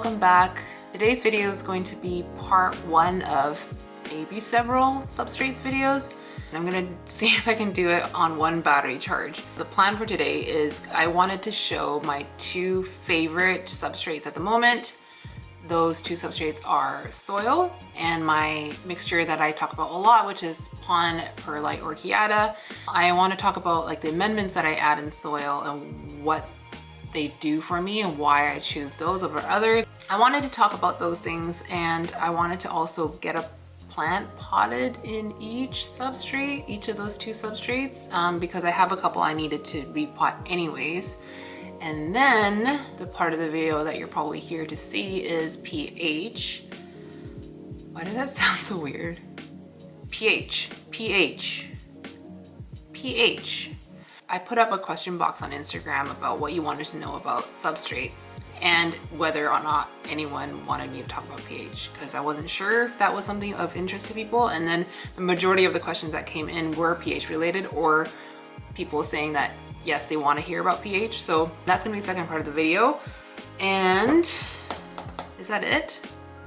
welcome back. Today's video is going to be part one of maybe several substrates videos. And I'm gonna see if I can do it on one battery charge. The plan for today is I wanted to show my two favorite substrates at the moment. Those two substrates are soil and my mixture that I talk about a lot, which is pon, perlite, or chiata. I want to talk about like the amendments that I add in soil and what they do for me and why I choose those over others. I wanted to talk about those things, and I wanted to also get a plant potted in each substrate, each of those two substrates, because I have a couple I needed to repot anyways. And then the part of the video that you're probably here to see is pH. Why does that sound so weird? pH. I put up a question box on Instagram about what you wanted to know about substrates and whether or not anyone wanted me to talk about pH, because I wasn't sure if that was something of interest to people. And then the majority of the questions that came in were pH related, or people saying that yes, they want to hear about pH. So that's gonna be the second part of the video. And is that it?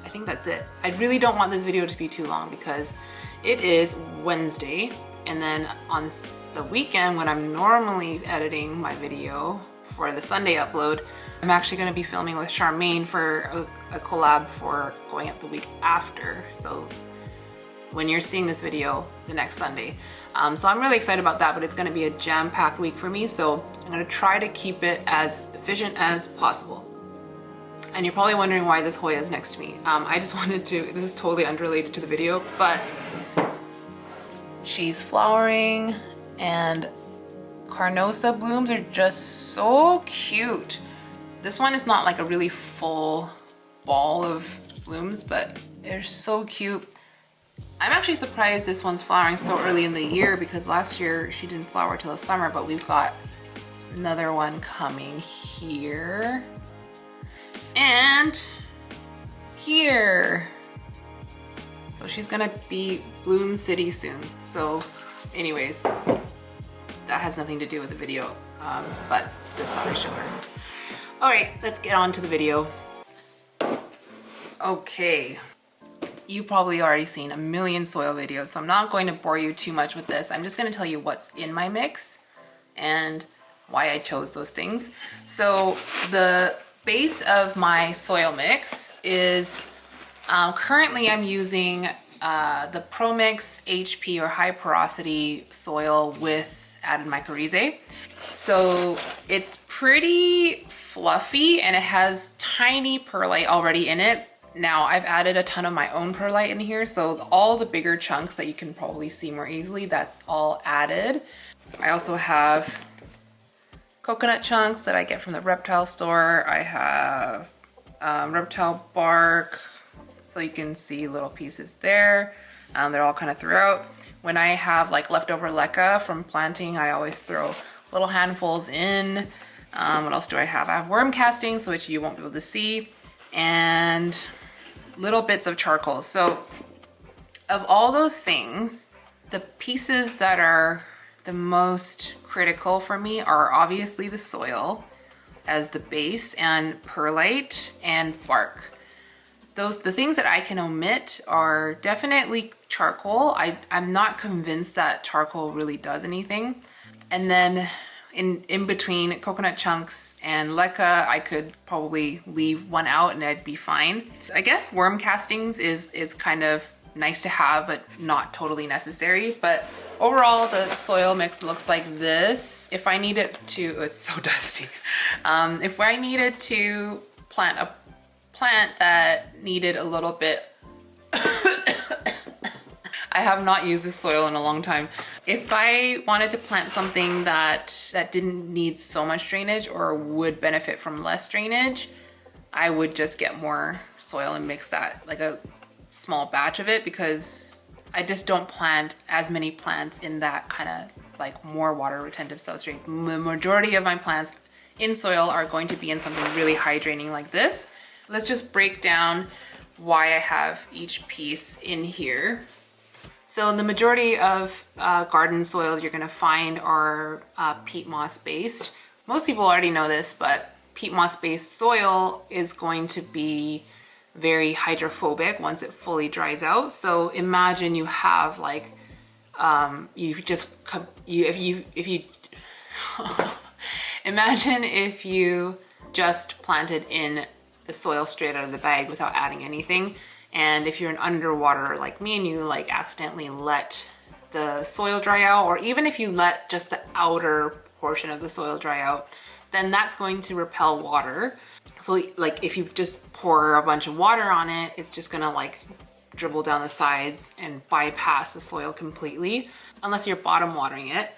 I think that's it. I really don't want this video to be too long because it is Wednesday. And then on the weekend, when I'm normally editing my video for the Sunday upload, I'm actually gonna be filming with Charmaine for a collab for going up the week after. So when you're seeing this video, the next Sunday. So I'm really excited about that, but it's gonna be a jam-packed week for me. So I'm gonna try to keep it as efficient as possible. And you're probably wondering why this Hoya is next to me. I just wanted to, this is totally unrelated to the video, but she's flowering and Carnosa blooms are just so cute. This one is not like a really full ball of blooms, but they're so cute. I'm actually surprised this one's flowering so early in the year, because last year she didn't flower till the summer, but we've got another one coming here and here. So she's gonna be Bloom City soon. So anyways, that has nothing to do with the video, but just thought I'd show her. All right, let's get on to the video. Okay, you probably already seen a million soil videos, so I'm not going to bore you too much with this. I'm just gonna tell you what's in my mix and why I chose those things. So the base of my soil mix is currently I'm using the ProMix HP or high porosity soil with added mycorrhizae. So it's pretty fluffy and it has tiny perlite already in it. Now I've added a ton of my own perlite in here, so all the bigger chunks that you can probably see more easily, that's all added. I also have coconut chunks that I get from the reptile store. I have reptile bark, so you can see little pieces there. They're all kind of throughout. When I have like leftover leca from planting, I always throw little handfuls in. What else do I have? I have worm castings, which you won't be able to see, and little bits of charcoal. So of all those things, the pieces that are the most critical for me are obviously the soil as the base and perlite and bark. The things that I can omit are definitely charcoal. I'm not convinced that charcoal really does anything. And then in between coconut chunks and leca, I could probably leave one out and I'd be fine. I guess worm castings is kind of nice to have, but not totally necessary. But overall, the soil mix looks like this. If I needed to, it's so dusty. If I needed to plant a plant that needed a little bit I have not used this soil in a long time. If I wanted to plant something that didn't need so much drainage or would benefit from less drainage, I would just get more soil and mix that, like a small batch of it, because I just don't plant as many plants in that kind of like more water retentive substrate. The majority of my plants in soil are going to be in something really hydrating like this. Let's just break down why I have each piece in here. So the majority of garden soils you're gonna find are peat moss based. Most people already know this, but peat moss based soil is going to be very hydrophobic once it fully dries out. So imagine you have like, imagine if you just planted in the soil straight out of the bag without adding anything. And if you're an underwater like me and you like accidentally let the soil dry out, or even if you let just the outer portion of the soil dry out, then that's going to repel water. So like if you just pour a bunch of water on it, it's just gonna like dribble down the sides and bypass the soil completely, unless you're bottom watering it.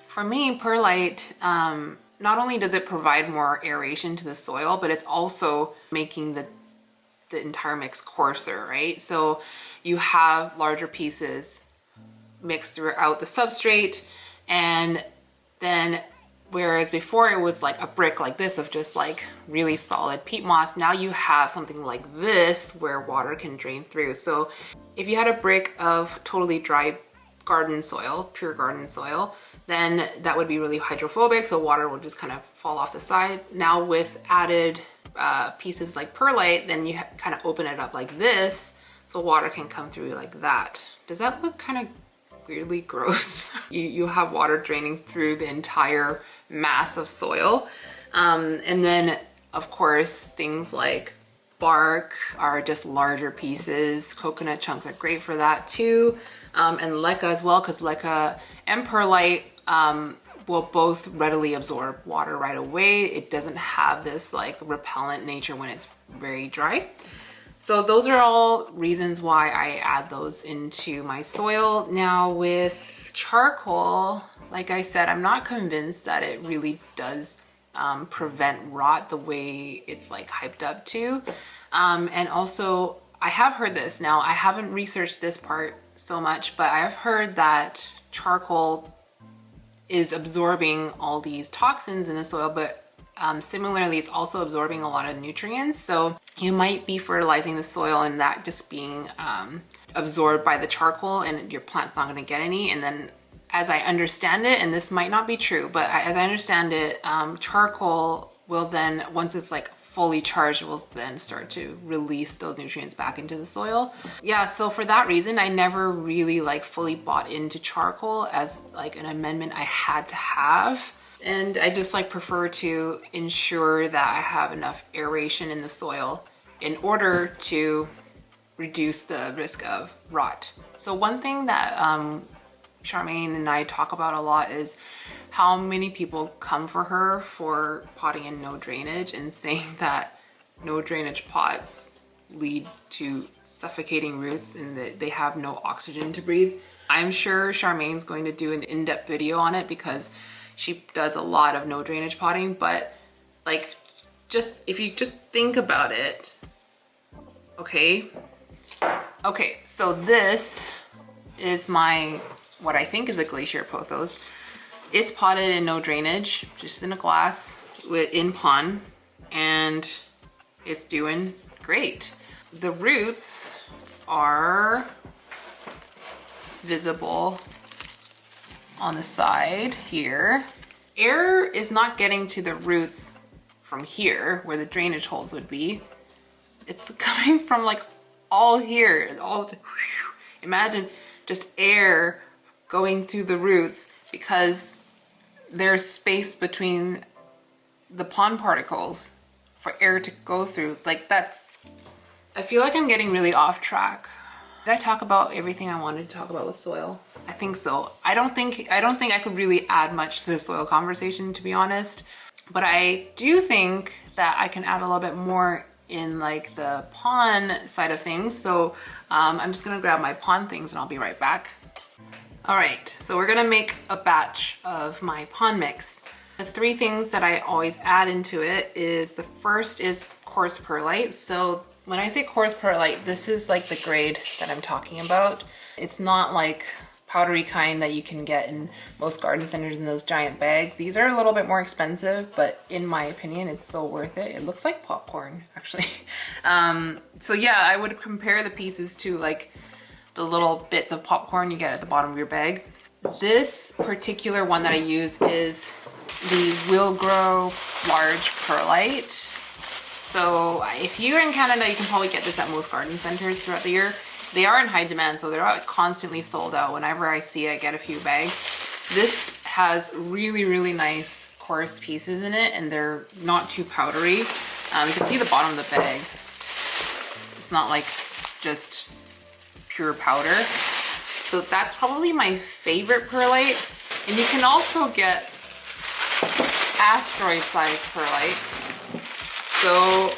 For me, perlite, not only does it provide more aeration to the soil, but it's also making the entire mix coarser, right? So you have larger pieces mixed throughout the substrate, and then whereas before it was like a brick like this of just like really solid peat moss, now you have something like this where water can drain through. So if you had a brick of totally dry garden soil, pure garden soil, then that would be really hydrophobic, so water will just kind of fall off the side. Now with added pieces like perlite, then you kind of open it up like this, so water can come through like that. Does that look kind of weirdly gross? You have water draining through the entire mass of soil. And then of course things like bark are just larger pieces. Coconut chunks are great for that too. And leca as well, because leca and perlite will both readily absorb water right away. It doesn't have this like repellent nature when it's very dry. So those are all reasons why I add those into my soil. Now with charcoal, like I said, I'm not convinced that it really does prevent rot the way it's like hyped up to. And also I have heard this, now I haven't researched this part so much, but I've heard that charcoal is absorbing all these toxins in the soil, but similarly it's also absorbing a lot of nutrients. So you might be fertilizing the soil and that just being absorbed by the charcoal, and your plant's not going to get any. And then as I understand it, and this might not be true, but as I understand it, charcoal will then, once it's like fully charged, will then start to release those nutrients back into the soil. Yeah, so for that reason, I never really like fully bought into charcoal as like an amendment I had to have. And I just like prefer to ensure that I have enough aeration in the soil in order to reduce the risk of rot. So one thing that Charmaine and I talk about a lot is how many people come for her for potting in no drainage and saying that no drainage pots lead to suffocating roots and that they have no oxygen to breathe. I'm sure Charmaine's going to do an in-depth video on it because she does a lot of no drainage potting, but like just if you just think about it, okay, so this is my, what I think is a glacier pothos. It's potted in no drainage, just in a glass in pond, and it's doing great. The roots are visible on the side here. Air is not getting to the roots from here where the drainage holes would be. It's coming from like all here, imagine just air going to the roots because there's space between the pond particles for air to go through. Like that's, I feel like I'm getting really off track. Did I talk about everything I wanted to talk about with soil? I think so. I don't think I could really add much to the soil conversation, to be honest. But I do think that I can add a little bit more in like the pond side of things. So I'm just gonna grab my pond things and I'll be right back. All right, so we're gonna make a batch of my pond mix. The three things that I always add into it is, the first is coarse perlite. So when I say coarse perlite, this is like the grade that I'm talking about. It's not like powdery kind that you can get in most garden centers in those giant bags. These are a little bit more expensive, but in my opinion, it's so worth it. It looks like popcorn, actually. So yeah, I would compare the pieces to like the little bits of popcorn you get at the bottom of your bag. This particular one that I use is the Will Grow large perlite. So if you're in Canada, you can probably get this at most garden centers throughout the year. They are in high demand, so they're constantly sold out. Whenever I see it, I get a few bags. This has really, really nice coarse pieces in it, and they're not too powdery. You can see the bottom of the bag. It's not like just pure powder. So that's probably my favorite perlite. And you can also get asteroid size perlite. So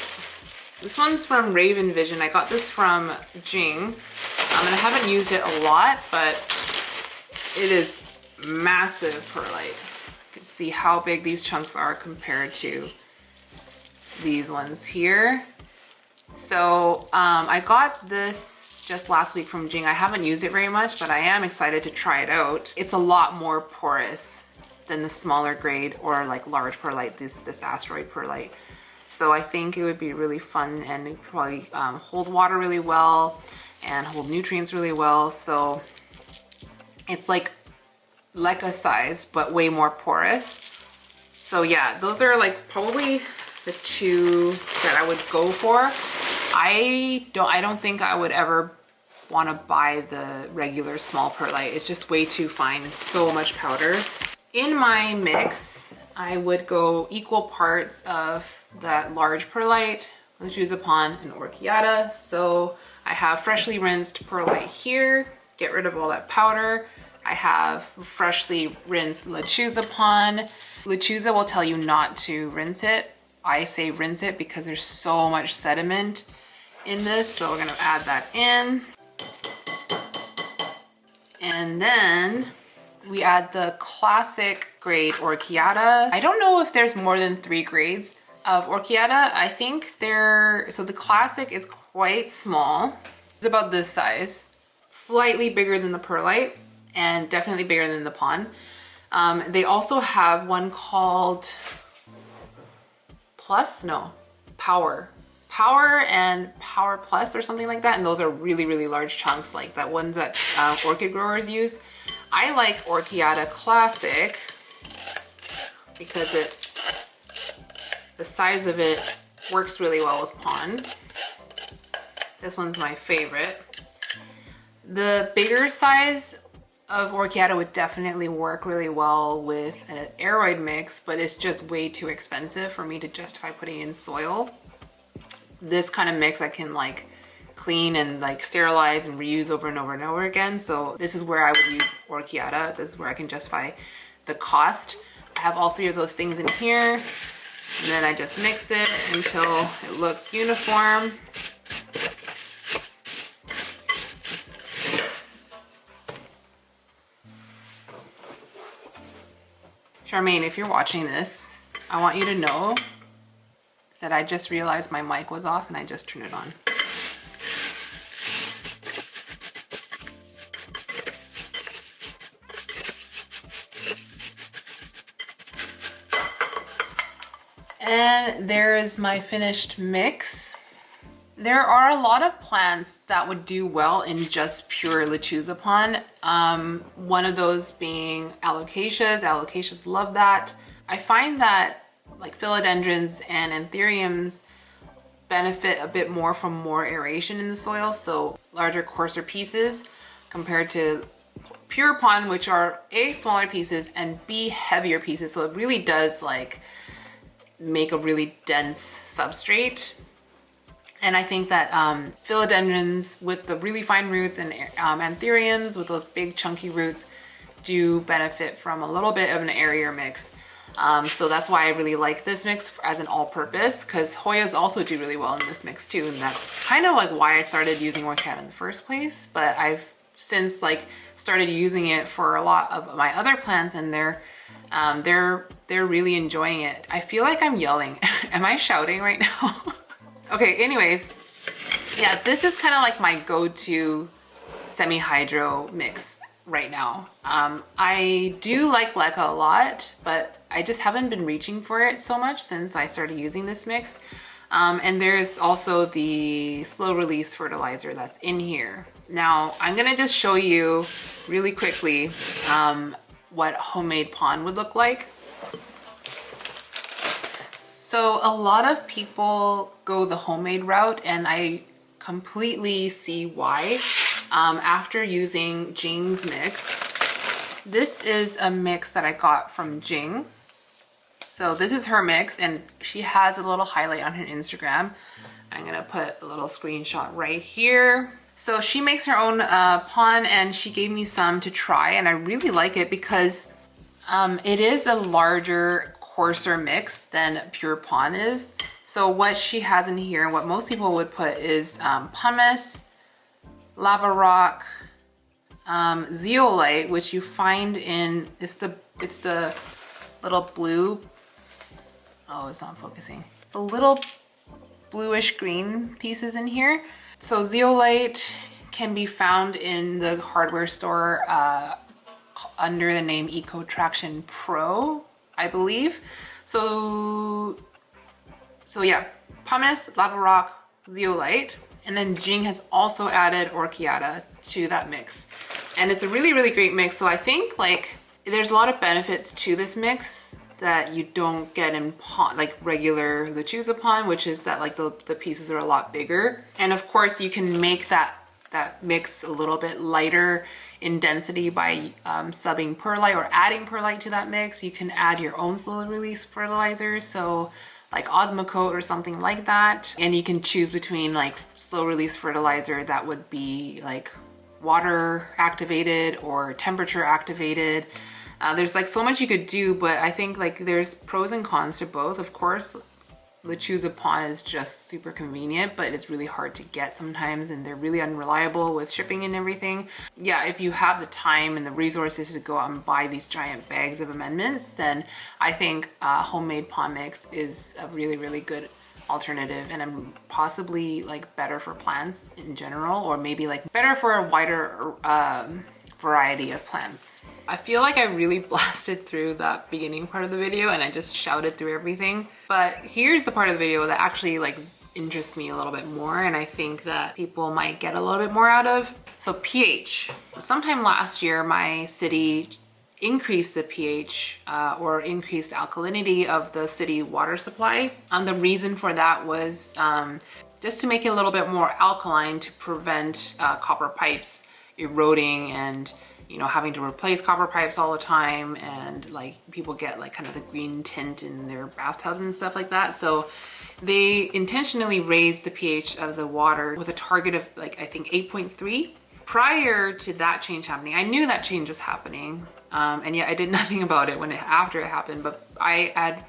this one's from Raven Vision. I got this from Jing. And I haven't used it a lot, but it is massive perlite. You can see how big these chunks are compared to these ones here. So I got this just last week from Jing. I haven't used it very much, but I am excited to try it out. It's a lot more porous than the smaller grade or like large perlite, this asteroid perlite. So I think it would be really fun and it'd probably hold water really well and hold nutrients really well. So it's like a size, but way more porous. So yeah, those are like probably the two that I would go for. I don't think I would ever want to buy the regular small perlite. It's just way too fine and so much powder. In my mix, I would go equal parts of that large perlite, Lechuzapon, and Orchiata. So I have freshly rinsed perlite here, get rid of all that powder. I have freshly rinsed Lechuzapon. Lechuza will tell you not to rinse it. I say rinse it because there's so much sediment in this. So we're gonna add that in. And then we add the classic grade Orchiata. I don't know if there's more than 3 grades of Orchiata. I think so the classic is quite small. It's about this size, slightly bigger than the perlite and definitely bigger than the pond. They also have one called Power and Power Plus or something like that. And those are really, really large chunks, like the ones that orchid growers use. I like Orchiata Classic because the size of it works really well with pond. This one's my favorite. The bigger size of Orchiata would definitely work really well with an aeroid mix, but it's just way too expensive for me to justify putting in soil. This kind of mix I can like clean and like sterilize and reuse over and over and over again. So this is where I would use Orchiata. This is where I can justify the cost. I have all 3 of those things in here, and then I just mix it until it looks uniform. Charmaine, if you're watching this, I want you to know that I just realized my mic was off and I just turned it on. And there is my finished mix. There are a lot of plants that would do well in just pure Lechuzapon. One of those being alocasias. Alocasias love that. I find that like philodendrons and anthuriums benefit a bit more from more aeration in the soil, so larger, coarser pieces compared to pure pond, which are A, smaller pieces, and B, heavier pieces. So it really does like make a really dense substrate. And I think that philodendrons with the really fine roots and anthuriums with those big chunky roots do benefit from a little bit of an airier mix. So that's why I really like this mix as an all-purpose, because Hoyas also do really well in this mix too, and that's kind of like why I started using Orchiata in the first place. But I've since like started using it for a lot of my other plants, and they're really enjoying it. I feel like I'm yelling. Am I shouting right now? Okay, anyways, yeah, this is kind of like my go-to semi-hydro mix right now. I do like Leca a lot, but I just haven't been reaching for it so much since I started using this mix. And there's also the slow release fertilizer that's in here. Now, I'm gonna just show you really quickly what homemade pond would look like. So a lot of people go the homemade route, and I completely see why. After using Jing's mix, this is a mix that I got from Jing. So this is her mix, and she has a little highlight on her Instagram. I'm gonna put a little screenshot right here. So she makes her own pon, and she gave me some to try, and I really like it because it is a larger, coarser mix than pure pon is. So what she has in here, and what most people would put, is pumice, lava rock, zeolite, which you find in, it's the little blue, oh, it's not focusing. It's a little bluish green pieces in here. So zeolite can be found in the hardware store under the name Eco Traction Pro, I believe. So yeah, pumice, lava rock, zeolite, and then Jing has also added orchiata to that mix. And it's a really, really great mix. So I think like there's a lot of benefits to this mix that you don't get in pon, like regular lechuza pon, which is that like the pieces are a lot bigger. And of course you can make that mix a little bit lighter in density by subbing perlite or adding perlite to that mix. You can add your own slow release fertilizer, so like Osmocote or something like that. And you can choose between like slow release fertilizer that would be like water activated or temperature activated. There's like so much you could do, but I think like there's pros and cons to both. Of course, lechuza pon is just super convenient, but it's really hard to get sometimes, and they're really unreliable with shipping and everything. Yeah, if you have the time and the resources to go out and buy these giant bags of amendments, then I think homemade pon mix is a really, really good alternative, and possibly like better for plants in general, or maybe like better for a wider variety of plants. I feel like I really blasted through that beginning part of the video and I just shouted through everything. But here's the part of the video that actually like interests me a little bit more, and I think that people might get a little bit more out of. So pH. Sometime last year, my city increased the pH or increased the alkalinity of the city water supply. The reason for that was just to make it a little bit more alkaline to prevent copper pipes eroding and, you know, having to replace copper pipes all the time, and like people get like kind of the green tint in their bathtubs and stuff like that. So they intentionally raised the pH of the water with a target of like, I think 8.3. Prior to that change happening, I knew that change was happening, and yet I did nothing about it after it happened. But I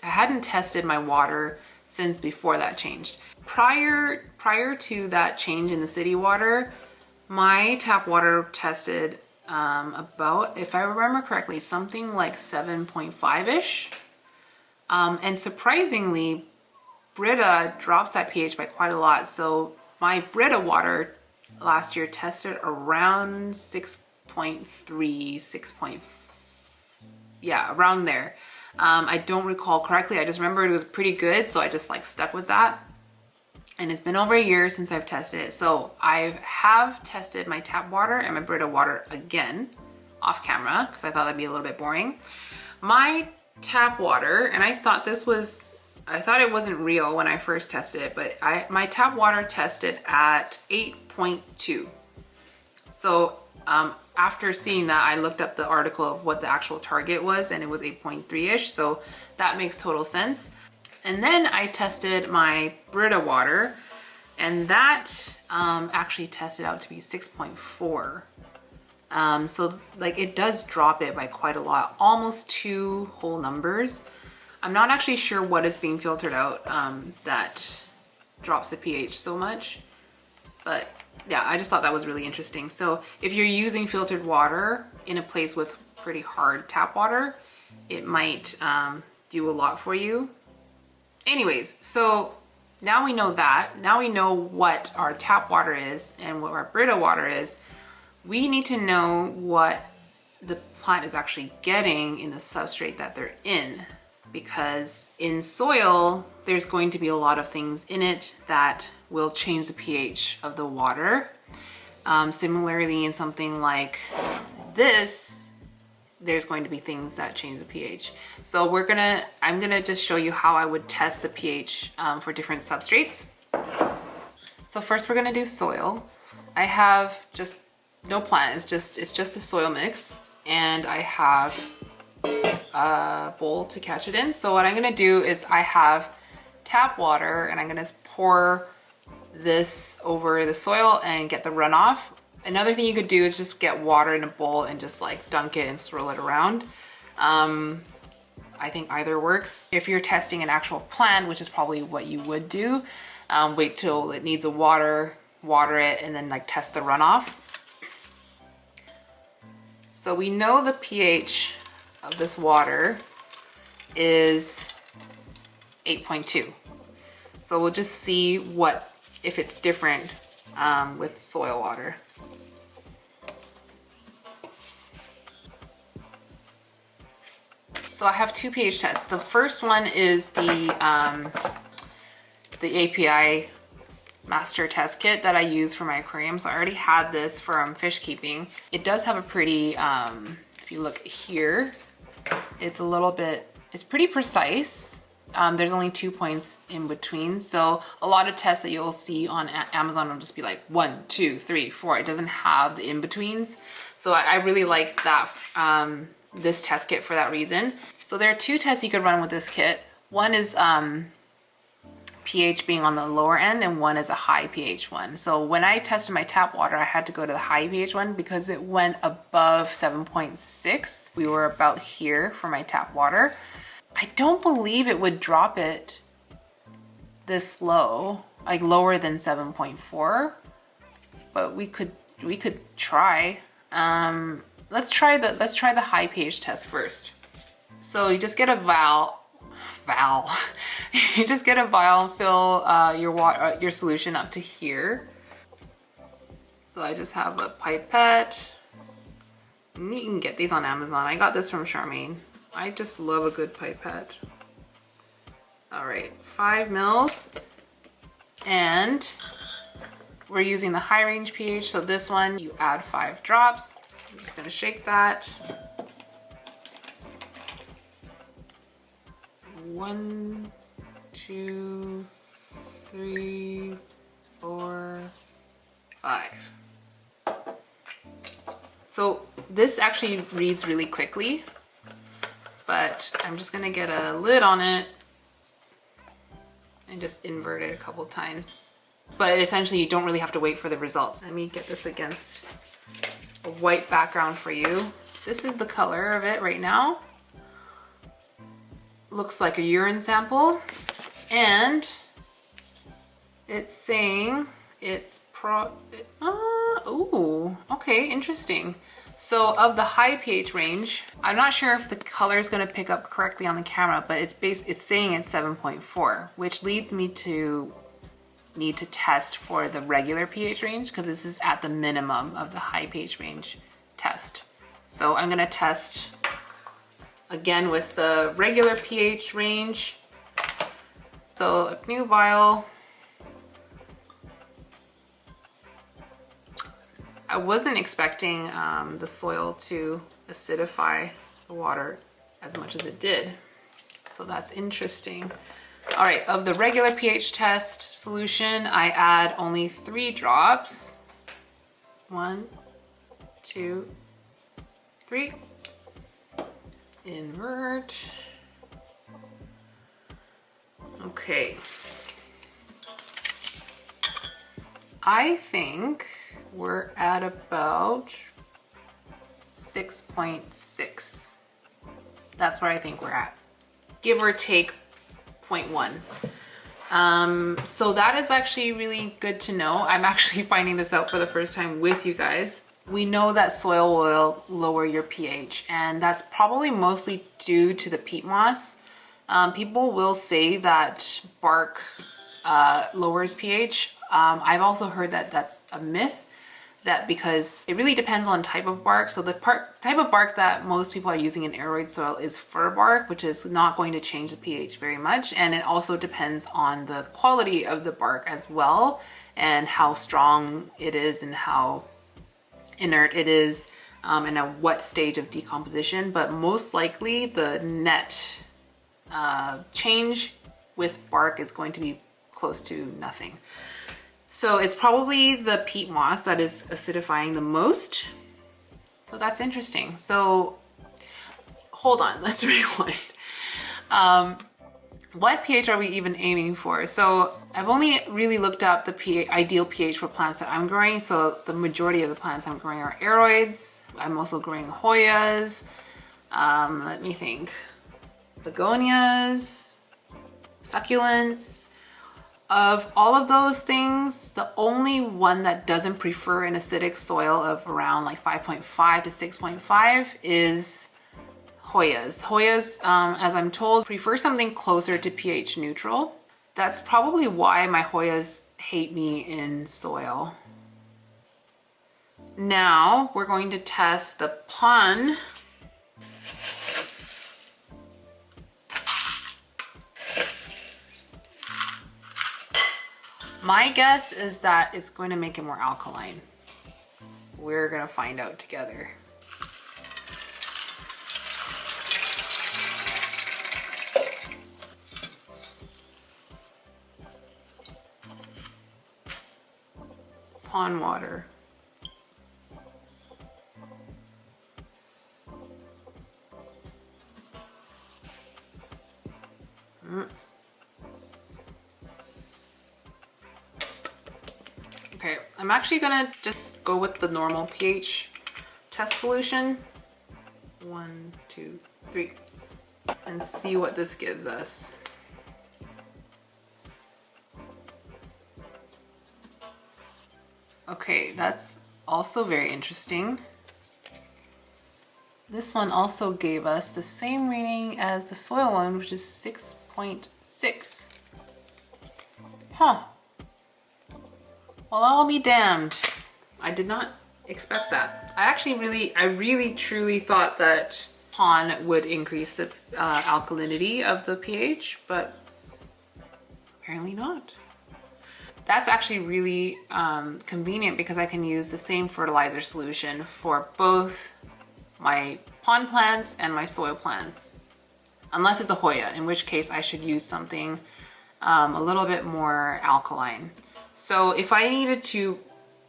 hadn't tested my water since before that changed. Prior to that change in the city water, my tap water tested about, if I remember correctly, something like 7.5-ish. And surprisingly, Brita drops that pH by quite a lot. So my Brita water last year tested around 6.3, yeah, around there. I don't recall correctly. I just remember it was pretty good, so I just like stuck with that. And it's been over a year since I've tested it. So I have tested my tap water and my Brita water again off camera because I thought that'd be a little bit boring. My tap water, and I thought it wasn't real when I first tested it, but my tap water tested at 8.2. So after seeing that, I looked up the article of what the actual target was, and it was 8.3-ish. So that makes total sense. And then I tested my Brita water, and that actually tested out to be 6.4. So like it does drop it by quite a lot, almost 2 whole numbers. I'm not actually sure what is being filtered out that drops the pH so much, but yeah, I just thought that was really interesting. So if you're using filtered water in a place with pretty hard tap water, it might do a lot for you. Anyways, so now we know that. Now we know what our tap water is and what our Brita water is. We need to know what the plant is actually getting in the substrate that they're in, because in soil, there's going to be a lot of things in it that will change the pH of the water. Similarly, in something like this, there's going to be things that change the pH. So I'm gonna just show you how I would test the pH for different substrates. So first we're gonna do soil. I have just no plant, it's just a soil mix, and I have a bowl to catch it in. So what I'm gonna do is I have tap water and I'm gonna pour this over the soil and get the runoff. Another thing you could do is just get water in a bowl and just like dunk it and swirl it around. I think either works. If you're testing an actual plant, which is probably what you would do, wait till it needs a water it, and then like test the runoff. So we know the pH of this water is 8.2. So we'll just see if it's different with soil water. So I have two pH tests. The first one is the API master test kit that I use for my aquarium. So I already had this from fish keeping. It does have a pretty, if you look here, it's pretty precise. There's only 2 points in between. So a lot of tests that you'll see on Amazon will just be like 1, 2, 3, 4. It doesn't have the in-betweens. So I really like that, this test kit for that reason. So there are two tests you could run with this kit. One is pH being on the lower end, and one is a high pH one. So when I tested my tap water, I had to go to the high pH one because it went above 7.6. We were about here for my tap water. I don't believe it would drop it this low, like lower than 7.4, but we could try. Let's try the high pH test first. So you just get a you just get a vial and fill your solution up to here. So I just have a pipette. And you can get these on Amazon. I got this from Charmaine. I just love a good pipette. All right, 5 mils. And we're using the high range pH. So this one, you add 5 drops. I'm just gonna shake that. 1, 2, 3, 4, 5. So this actually reads really quickly, but I'm just gonna get a lid on it and just invert it a couple times. But essentially you don't really have to wait for the results. Let me get this against a white background for you. This is the color of it right now. Looks like a urine sample, and it's saying it's okay, interesting. So of the high pH range, I'm not sure if the color is going to pick up correctly on the camera, but it's saying it's 7.4, which leads me to need to test for the regular pH range, because this is at the minimum of the high pH range test. So I'm going to test again with the regular pH range. So a new vial. I wasn't expecting the soil to acidify the water as much as it did. So that's interesting. All right, of the regular pH test solution, I add only 3 drops. 1, 2, 3. Invert. Okay. I think we're at about 6.6. That's where I think we're at. Give or take 0.1. So that is actually really good to know. I'm actually finding this out for the first time with you guys. We know that soil will lower your pH, and that's probably mostly due to the peat moss. People will say that bark lowers pH. I've also heard that that's a myth, that because it really depends on type of bark. So the type of bark that most people are using in aeroid soil is fir bark, which is not going to change the pH very much. And it also depends on the quality of the bark as well, and how strong it is and how inert it is. and at what stage of decomposition, but most likely the net change with bark is going to be close to nothing. So it's probably the peat moss that is acidifying the most. So that's interesting. So hold on, let's rewind. What pH are we even aiming for? So I've only really looked up the ideal pH for plants that I'm growing. So the majority of the plants I'm growing are aroids. I'm also growing Hoyas. Let me think. Begonias, succulents. Of all of those things, the only one that doesn't prefer an acidic soil of around like 5.5 to 6.5 is Hoyas. Hoyas, as I'm told, prefer something closer to pH neutral. That's probably why my Hoyas hate me in soil. Now we're going to test the pon. My guess is that it's going to make it more alkaline. We're going to find out together. Pond water. Okay, I'm actually gonna just go with the normal pH test solution. 1, 2, 3. And see what this gives us. Okay, that's also very interesting. This one also gave us the same reading as the soil one, which is 6.6. Huh. Well, I'll be damned. I did not expect that. I really truly thought that pon would increase the alkalinity of the pH, but apparently not. That's actually really convenient because I can use the same fertilizer solution for both my pond plants and my soil plants. Unless it's a Hoya, in which case I should use something a little bit more alkaline. So if I needed to,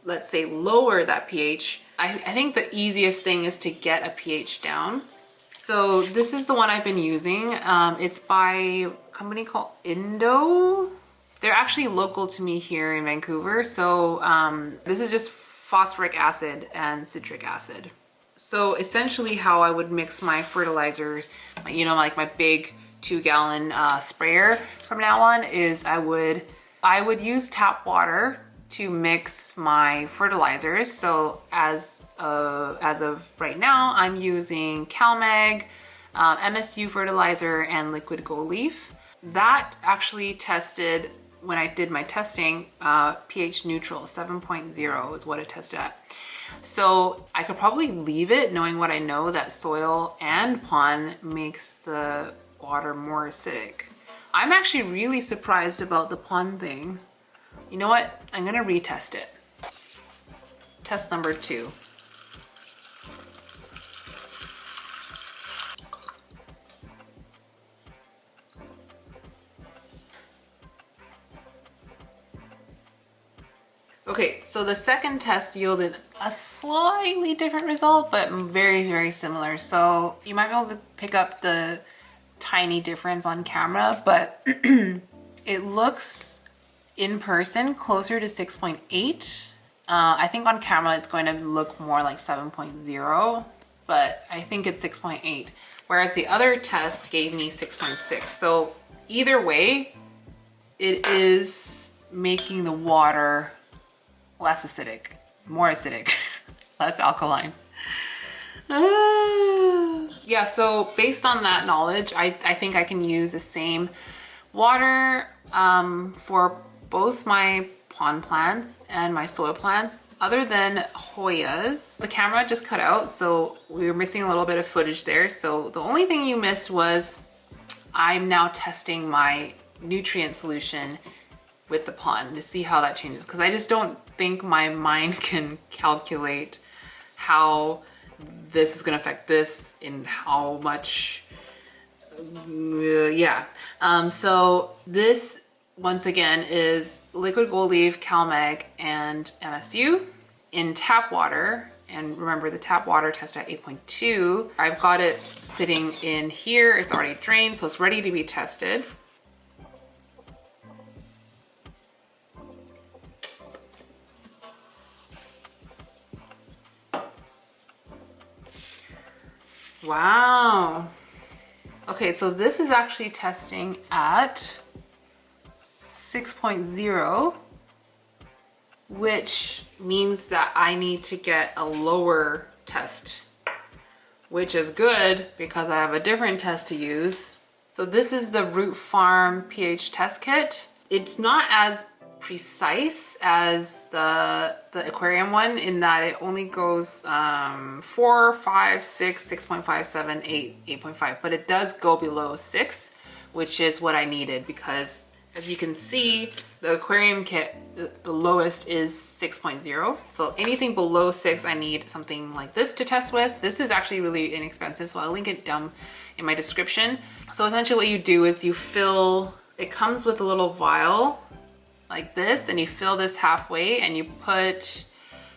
let's say, lower that pH, I think the easiest thing is to get a pH down. So this is the one I've been using. It's by a company called Indo. They're actually local to me here in Vancouver. So this is just phosphoric acid and citric acid. So essentially how I would mix my fertilizers, you know, like my big 2-gallon sprayer from now on, is I would use tap water to mix my fertilizers. So as of right now, I'm using CalMag, MSU fertilizer, and liquid gold leaf. That actually tested, when I did my testing, pH neutral, 7.0 is what it tested at. So I could probably leave it, knowing what I know, that soil and pon makes the water more acidic. I'm actually really surprised about the pon thing. You know what? I'm gonna retest it. Test number 2. Okay, so the second test yielded a slightly different result, but very, very similar. So you might be able to pick up the tiny difference on camera, but it looks in person closer to 6.8. I think on camera it's going to look more like 7.0, but I think it's 6.8. Whereas the other test gave me 6.6. So either way, it is making the water less acidic, more acidic, less alkaline. Yeah, so based on that knowledge, I think I can use the same water for both my pond plants and my soil plants, other than Hoyas. The camera just cut out, so we were missing a little bit of footage there. So the only thing you missed was I'm now testing my nutrient solution with the pond to see how that changes, because I just don't think my mind can calculate how this is going to affect this in how much. Yeah. So this, once again, is liquid gold leaf, CalMag, and MSU in tap water. And remember, the tap water test at 8.2. I've got it sitting in here. It's already drained, so it's ready to be tested. Wow. Okay, so this is actually testing at 6.0, which means that I need to get a lower test, which is good because I have a different test to use. So this is the Root Farm pH test kit. It's not as precise as the aquarium one in that it only goes 4, 5, 6, 6.5, 7, 8, 8.5, but it does go below 6, which is what I needed because as you can see, the aquarium kit, the lowest is 6.0. So anything below 6, I need something like this to test with. This is actually really inexpensive, so I'll link it down in my description. So essentially what you do is you fill, it comes with a little vial like this, and you fill this halfway and you put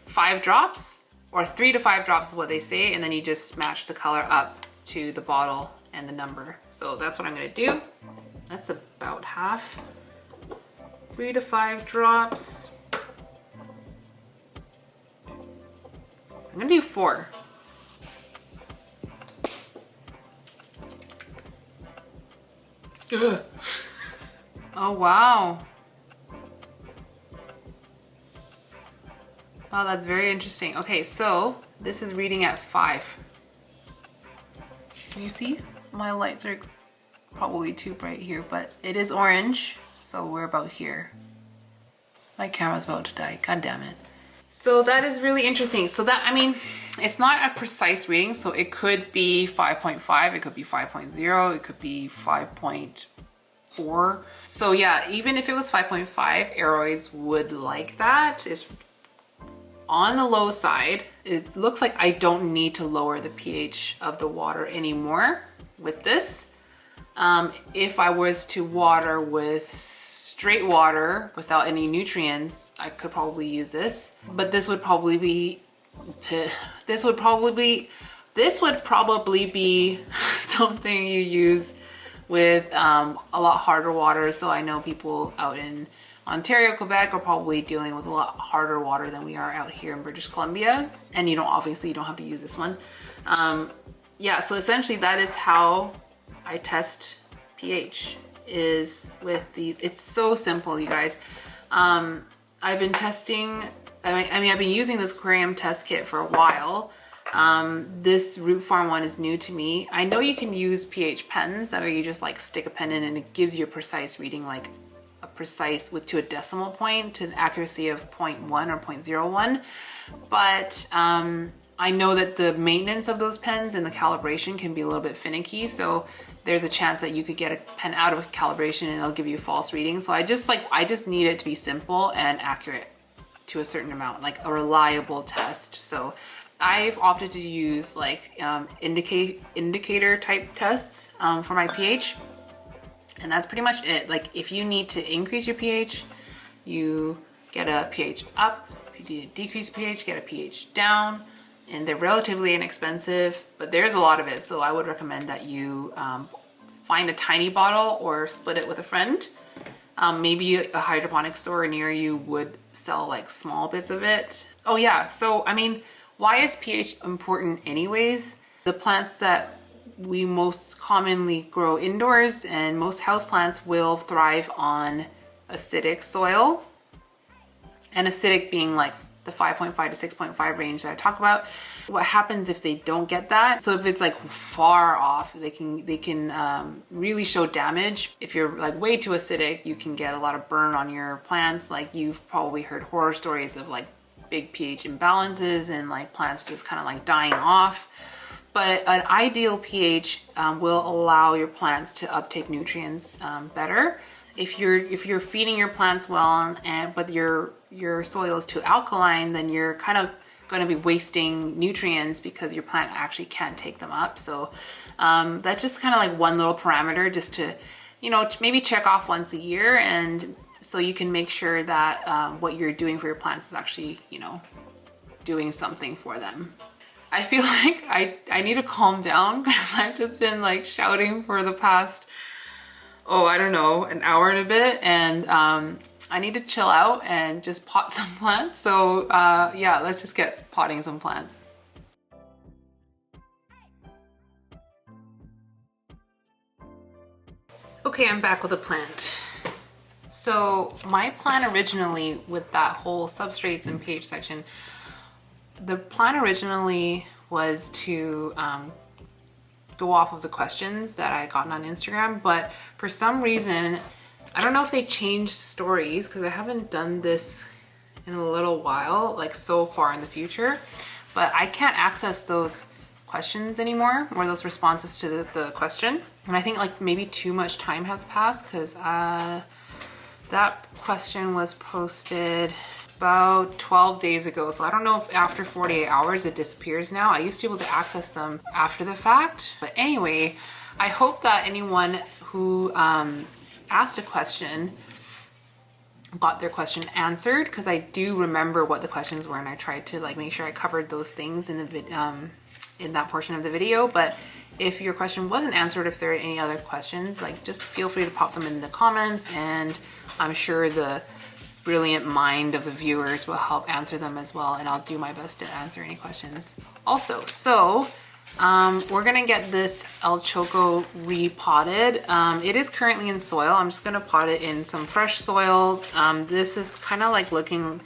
5 drops, or 3 to 5 drops is what they say, and then you just match the color up to the bottle and the number. So that's what I'm gonna do. That's about half. 3 to 5 drops. I'm gonna do 4. Ugh. Oh wow. Wow, that's very interesting. Okay, so this is reading at 5. Can you see? My lights are probably too bright here, but it is orange, so we're about here. My camera's about to die, god damn it. So that is really interesting. So that, I mean, it's not a precise reading, so it could be 5.5, it could be 5.0, it could be 5.4. So yeah, even if it was 5.5, aeroids would like that. It's on the low side. It looks like I don't need to lower the pH of the water anymore with this. If I was to water with straight water without any nutrients, I could probably use this, but this would probably be something you use with a lot harder water. So I know people out in Ontario, Quebec are probably dealing with a lot harder water than we are out here in British Columbia. And you don't, obviously you don't have to use this one. Yeah, so essentially that is how I test pH, is with these. It's so simple, you guys. I've been testing, I mean, I've been using this aquarium test kit for a while. This Root Farm one is new to me. I know you can use pH pens, where you just like stick a pen in and it gives you a precise reading, like a precise to a decimal point, to an accuracy of 0.1 or 0.01. But I know that the maintenance of those pens and the calibration can be a little bit finicky. So there's a chance that you could get a pen out of calibration and it'll give you false readings. So I just need it to be simple and accurate to a certain amount, like a reliable test. So I've opted to use like indicator type tests for my pH. And that's pretty much it. Like if you need to increase your pH, you get a pH up. If you need to decrease pH, get a pH down. And they're relatively inexpensive, but there's a lot of it. So I would recommend that you find a tiny bottle or split it with a friend. Maybe a hydroponic store near you would sell like small bits of it. Oh yeah, so I mean, why is pH important anyways? The plants that we most commonly grow indoors and most houseplants will thrive on acidic soil. And acidic being like the 5.5 to 6.5 range that I talk about. What happens if they don't get that? So if it's like far off, they can really show damage. If you're like way too acidic, you can get a lot of burn on your plants. Like you've probably heard horror stories of like big pH imbalances and like plants just kind of like dying off. But an ideal pH will allow your plants to uptake nutrients better. If you're feeding your plants well, but your soil is too alkaline, then you're kind of going to be wasting nutrients because your plant actually can't take them up. So that's just kind of like one little parameter just to, you know, maybe check off once a year, and so you can make sure that what you're doing for your plants is actually, you know, doing something for them. I feel like I need to calm down because I've just been like shouting for the past, oh, I don't know, an hour and a bit, and I need to chill out and just pot some plants. So yeah, let's just get potting some plants. Okay, I'm back with a plant. So my plan originally with that whole substrates and pH section, the plan originally was to go off of the questions that I gotten on Instagram, but for some reason, I don't know if they changed stories because I haven't done this in a little while, like so far in the future, but I can't access those questions anymore, or those responses to the question. And I think like maybe too much time has passed because that question was posted about 12 days ago. So I don't know if after 48 hours it disappears now. I used to be able to access them after the fact. But anyway, I hope that anyone who asked a question got their question answered, because I do remember what the questions were and I tried to like make sure I covered those things in the in that portion of the video. But if your question wasn't answered, if there are any other questions, like just feel free to pop them in the comments, and I'm sure the brilliant mind of the viewers will help answer them as well, and I'll do my best to answer any questions also. So we're gonna get this El Choco repotted. It is currently in soil. I'm just gonna pot it in some fresh soil. This is kind of like looking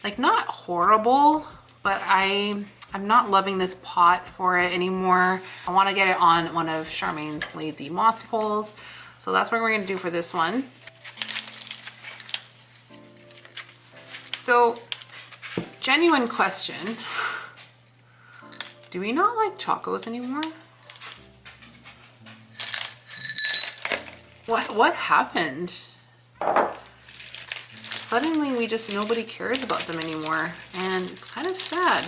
like not horrible, but I'm not loving this pot for it anymore. I want to get it on one of Charmaine's lazy moss poles. So that's what we're gonna do for this one. So, genuine question. Do we not like chocos anymore? What happened? Suddenly nobody cares about them anymore, and it's kind of sad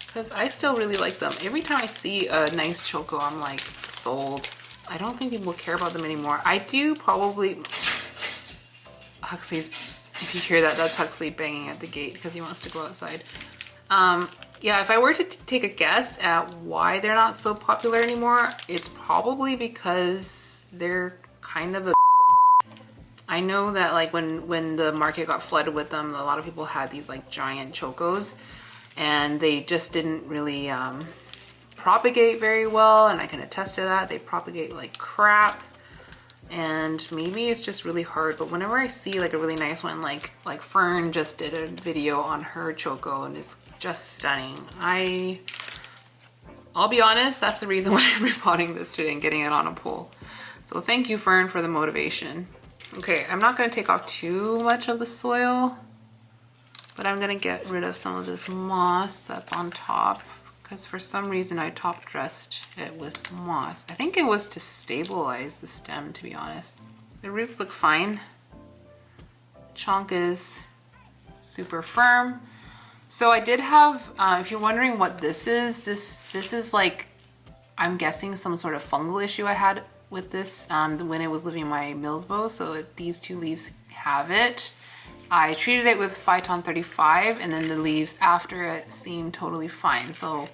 because I still really like them. Every time I see a nice choco, I'm like sold. I don't think people care about them anymore. I do probably, Huxley's, if you hear that, that's Huxley banging at the gate because he wants to go outside. Yeah, if I were to take a guess at why they're not so popular anymore, it's probably because they're kind of a... I know that like when the market got flooded with them, a lot of people had these like giant chocos and they just didn't really propagate very well, and I can attest to that. They propagate like crap, and maybe it's just really hard. But whenever I see like a really nice one, like Fern just did a video on her choco and it's just stunning. I'll be honest, that's the reason why I'm repotting this today and getting it on a pole. So thank you, Fern, for the motivation. Okay, I'm not going to take off too much of the soil, but I'm going to get rid of some of this moss that's on top, because for some reason I top dressed it with moss. I think it was to stabilize the stem, to be honest. The roots look fine. Chonk is super firm. So I did have, if you're wondering what this is, this is like, I'm guessing some sort of fungal issue I had with this when it was living in my Millsbow. So these two leaves have it. I treated it with Phyton 35, and then the leaves after it seemed totally fine. So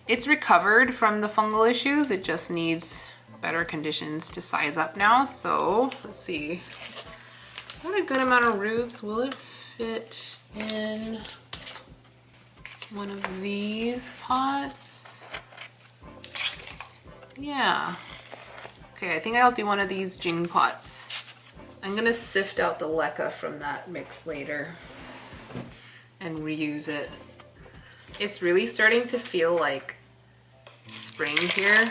it's recovered from the fungal issues. It just needs better conditions to size up now. So let's see, got a good amount of roots. Will it fit in one of these pots? Yeah. Okay, I think I'll do one of these Jing pots. I'm gonna sift out the leca from that mix later and reuse it. It's really starting to feel like spring here.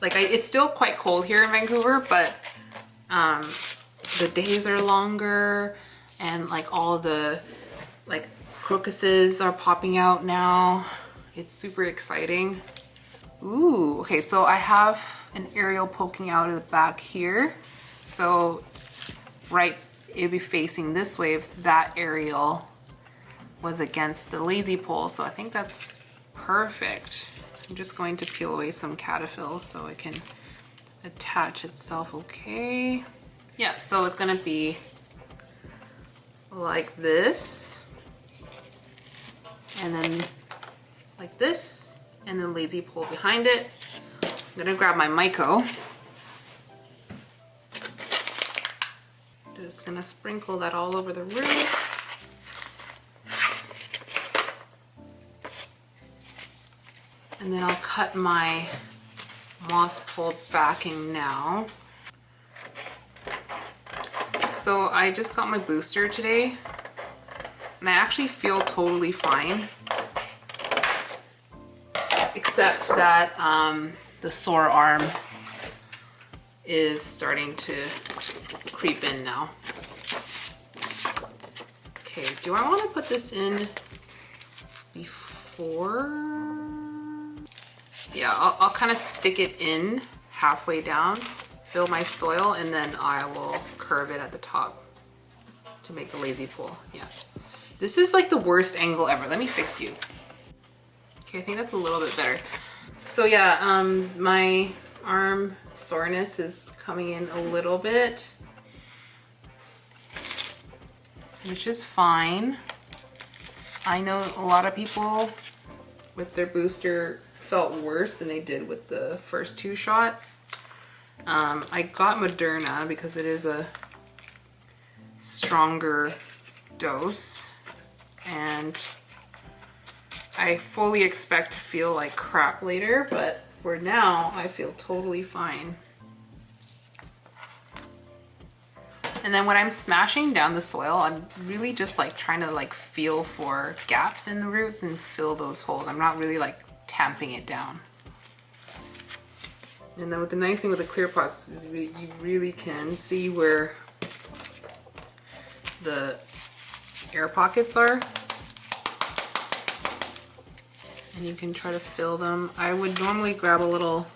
Like it's still quite cold here in Vancouver, but the days are longer, and like all the like crocuses are popping out now. It's super exciting. Ooh, okay, so I have an aerial poking out of the back here. So right, it'd be facing this way if that aerial was against the lazy pole, so I think that's perfect. I'm just going to peel away some cataphyls so it can attach itself okay. Yeah, so it's gonna be like this, and then like this, and then lazy pole behind it. I'm gonna grab my Myco. Just gonna sprinkle that all over the roots. And then I'll cut my moss pole backing now. So I just got my booster today, and I actually feel totally fine, except that the sore arm is starting to creep in now. Okay, do I want to put this in before? Yeah, I'll kind of stick it in halfway down, fill my soil, and then I will curve it at the top to make the lazy pool. Yeah. This is like the worst angle ever. Let me fix you. Okay, I think that's a little bit better. So yeah, my arm soreness is coming in a little bit, which is fine. I know a lot of people with their booster felt worse than they did with the first 2 shots. I got Moderna because it is a stronger dose, and I fully expect to feel like crap later, but for now I feel totally fine. And then when I'm smashing down the soil, I'm really just like trying to like feel for gaps in the roots and fill those holes. I'm not really like tamping it down. And then with the nice thing with the clear pots is you really can see where the air pockets are, and you can try to fill them. I would normally grab a little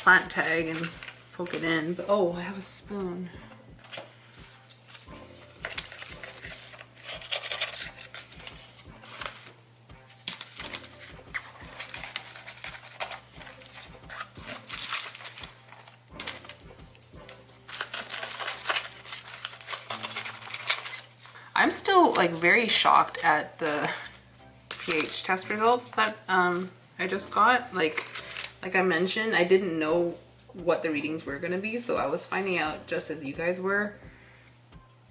plant tag and poke it in, but oh, I have a spoon. I'm still like very shocked at the pH test results that I just got. Like I mentioned, I didn't know what the readings were gonna be, so I was finding out just as you guys were.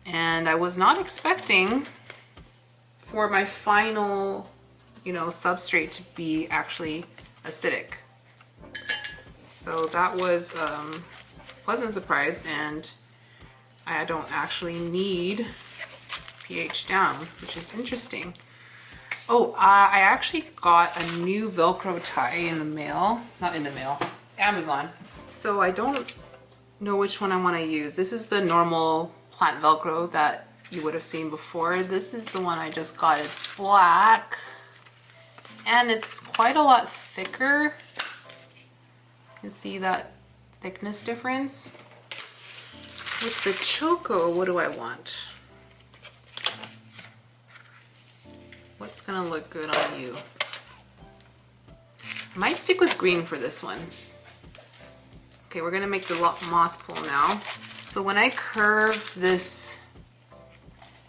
And I was not expecting for my final, you know, substrate to be actually acidic. So that was a pleasant surprise, and I don't actually need pH down, which is interesting. Oh, I actually got a new Velcro tie in the mail. Not in the mail, Amazon. So I don't know which one I want to use. This is the normal plant Velcro that you would have seen before. This is the one I just got. It's black, and it's quite a lot thicker. You can see that thickness difference. With the Choco, what do I want? What's gonna look good on you? I might stick with green for this one. Okay, we're gonna make the moss pool now. So when I curve this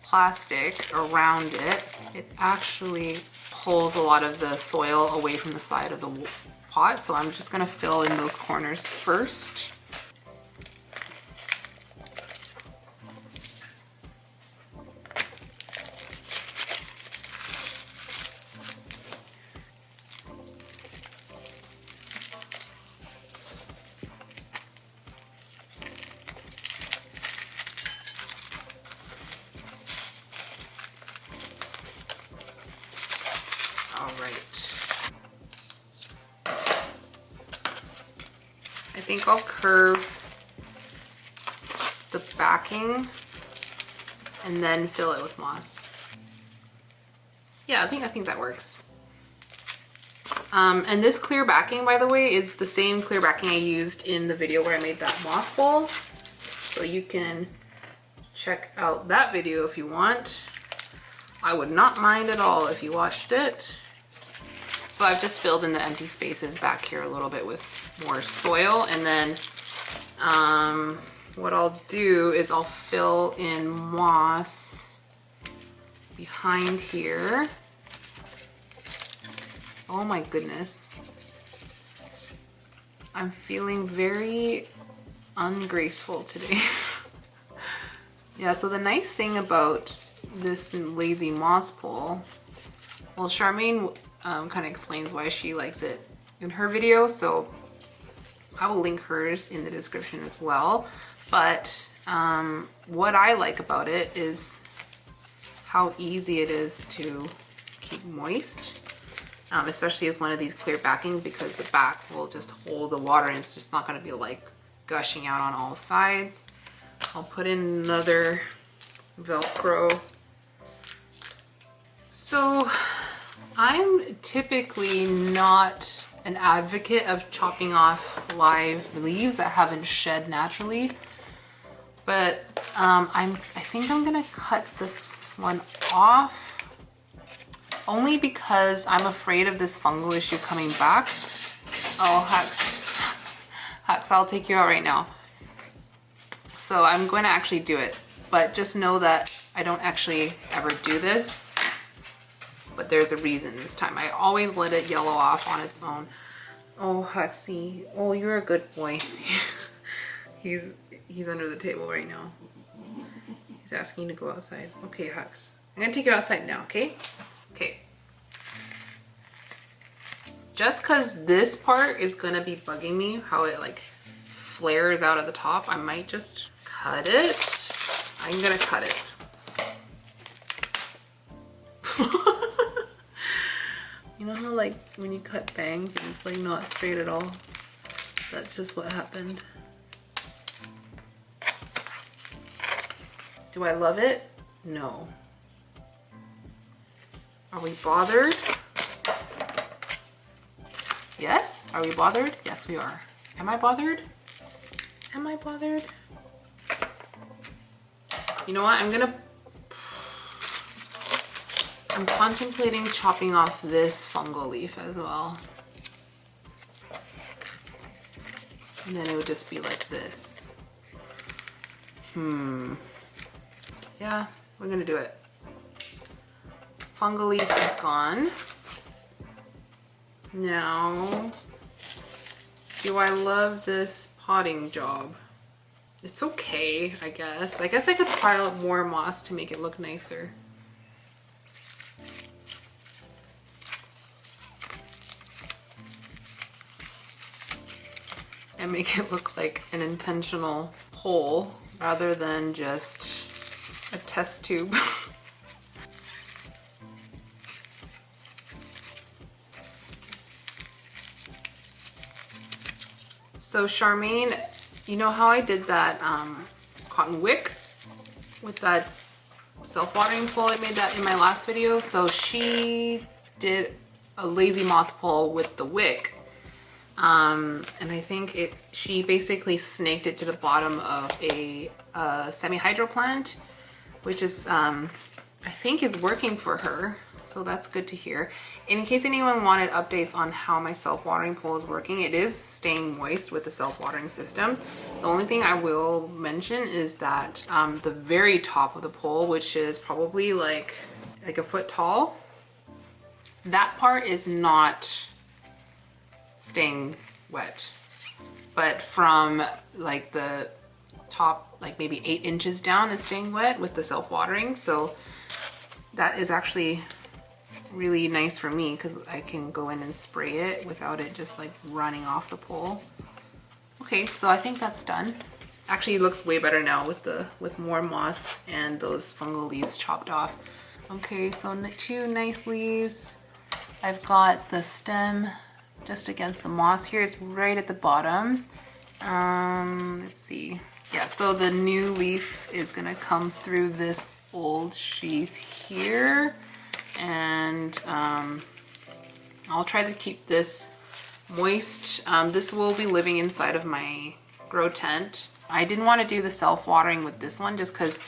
plastic around it, it actually pulls a lot of the soil away from the side of the pot. So I'm just gonna fill in those corners first. I think I'll curve the backing and then fill it with moss. Yeah, I think that works. And this clear backing, by the way, is the same clear backing I used in the video where I made that moss bowl. So you can check out that video if you want. I would not mind at all if you watched it. So I've just filled in the empty spaces back here a little bit with more soil, and then what I'll do is I'll fill in moss behind here. Oh my goodness. I'm feeling very ungraceful today. Yeah, so the nice thing about this lazy moss pole, well, Charmaine kind of explains why she likes it in her video, so I will link hers in the description as well. But what I like about it is how easy it is to keep moist, especially with one of these clear backing, because the back will just hold the water and it's just not going to be like gushing out on all sides. I'll put in another Velcro. So I'm typically not an advocate of chopping off live leaves that haven't shed naturally, but I think I'm gonna cut this one off, only because I'm afraid of this fungal issue coming back. Oh, Hux, I'll take you out right now. So I'm going to actually do it, but just know that I don't actually ever do this, but there's a reason this time. I always let it yellow off on its own. Oh, Huxie, oh, you're a good boy. He's under the table right now. He's asking to go outside. Okay, Hux, I'm gonna take you outside now, okay? Okay. Just cause this part is gonna be bugging me, how it like flares out at the top, I might just cut it. I'm gonna cut it. You know how like when you cut bangs and it's like not straight at all? That's just what happened. Do I love it? No. Are we bothered? Yes? Are we bothered? Yes, we are. Am I bothered? Am I bothered? You know what? I'm contemplating chopping off this fungal leaf as well. And then it would just be like this. Yeah, we're gonna do it. Fungal leaf is gone. Now, do I love this potting job? It's okay, I guess. I guess I could pile up more moss to make it look nicer. And make it look like an intentional hole rather than just a test tube. So Charmaine, you know how I did that cotton wick with that self-watering pole? I made that in my last video. So she did a lazy moss pole with the wick. And I think she basically snaked it to the bottom of a semi-hydro plant, which is, I think is working for her. So that's good to hear. In case anyone wanted updates on how my self-watering pole is working, it is staying moist with the self-watering system. The only thing I will mention is that the very top of the pole, which is probably like a foot tall, that part is not staying wet. But from like the top, like maybe 8 inches down is staying wet with the self-watering. So that is actually really nice for me because I can go in and spray it without it just like running off the pole. Okay, so I think that's done. Actually, it looks way better now with more moss and those fungal leaves chopped off. Okay, so 2 nice leaves. I've got the stem just against the moss here. It's right at the bottom. Let's see. Yeah, so the new leaf is gonna come through this old sheath here. And I'll try to keep this moist. This will be living inside of my grow tent. I didn't want to do the self-watering with this one just because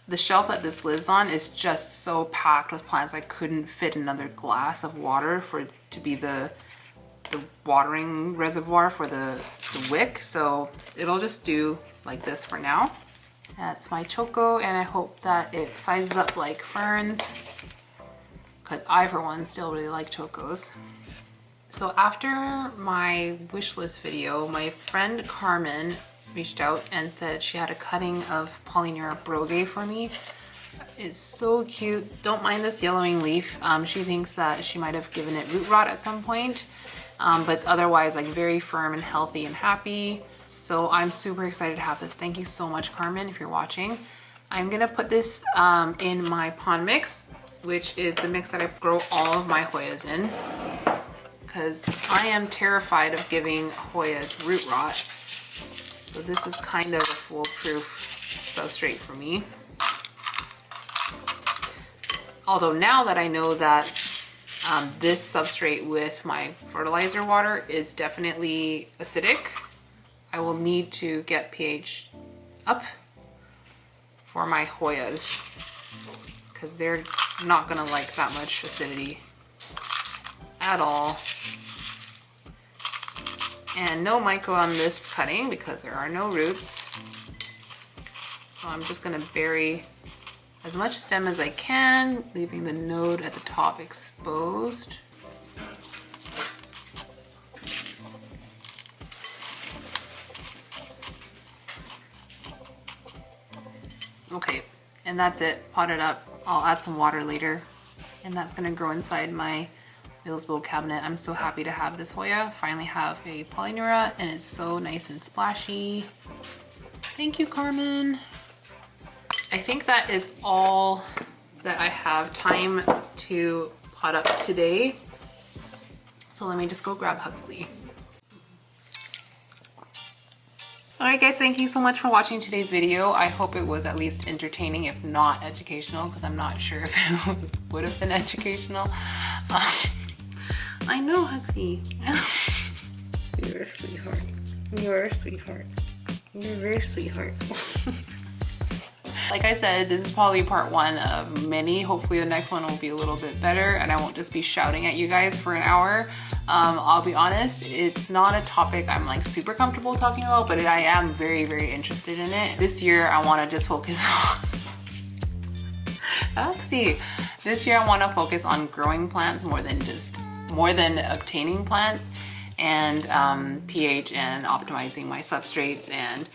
The shelf that this lives on is just so packed with plants. I couldn't fit another glass of water for it to be the watering reservoir for the wick. So it'll just do like this for now. That's my choco, and I hope that it sizes up like ferns, because I for one still really like chocos. So after my wish list video, my friend Carmen reached out and said she had a cutting of Polyneuria brogue for me. It's so cute. Don't mind this yellowing leaf. She thinks that she might have given it root rot at some point, but it's otherwise like very firm and healthy and happy. So I'm super excited to have this. Thank you so much, Carmen, if you're watching. I'm gonna put this in my pond mix, which is the mix that I grow all of my Hoyas in, because I am terrified of giving Hoyas root rot. So this is kind of a foolproof substrate for me. Although now that I know that this substrate with my fertilizer water is definitely acidic, I will need to get pH up for my Hoyas, because they're not gonna like that much acidity at all. And no myco on this cutting because there are no roots. So I'm just gonna bury as much stem as I can, leaving the node at the top exposed. Okay, and that's it, potted up. I'll add some water later, and that's gonna grow inside my Millsbow cabinet. I'm so happy to have this Hoya. Finally have a Polyneuria, and it's so nice and splashy. Thank you, Carmen. I think that is all that I have time to pot up today. So let me just go grab Huxley. Alright guys, thank you so much for watching today's video. I hope it was at least entertaining, if not educational, because I'm not sure if it would have been educational. I know, Huxley. You're a sweetheart. You're a sweetheart. You're a very sweetheart. Like I said, this is probably part one of many. Hopefully the next one will be a little bit better and I won't just be shouting at you guys for an hour. I'll be honest, it's not a topic I'm like super comfortable talking about, but I am very, very interested in it. This year I want to just focus on this year I want to focus on growing plants more than obtaining plants, and pH and optimizing my substrates and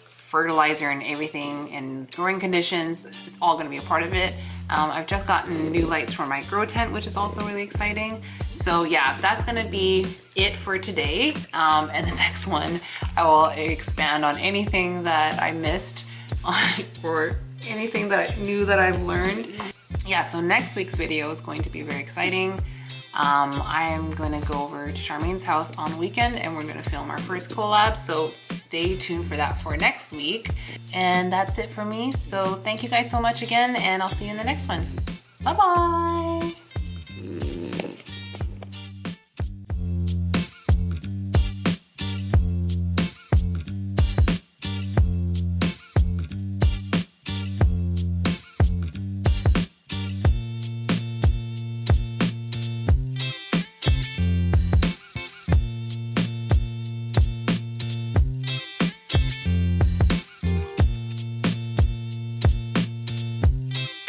fertilizer and everything, and growing conditions. It's all going to be a part of it. I've just gotten new lights for my grow tent, which is also really exciting. So yeah, that's going to be it for today. And the next one, I will expand on anything that I missed or anything that I knew that I've learned. Yeah, so next week's video is going to be very exciting. I am going to go over to Charmaine's house on the weekend and we're going to film our first collab, so stay tuned for that for next week. And that's it for me, so thank you guys so much again, and I'll see you in the next one. Bye bye.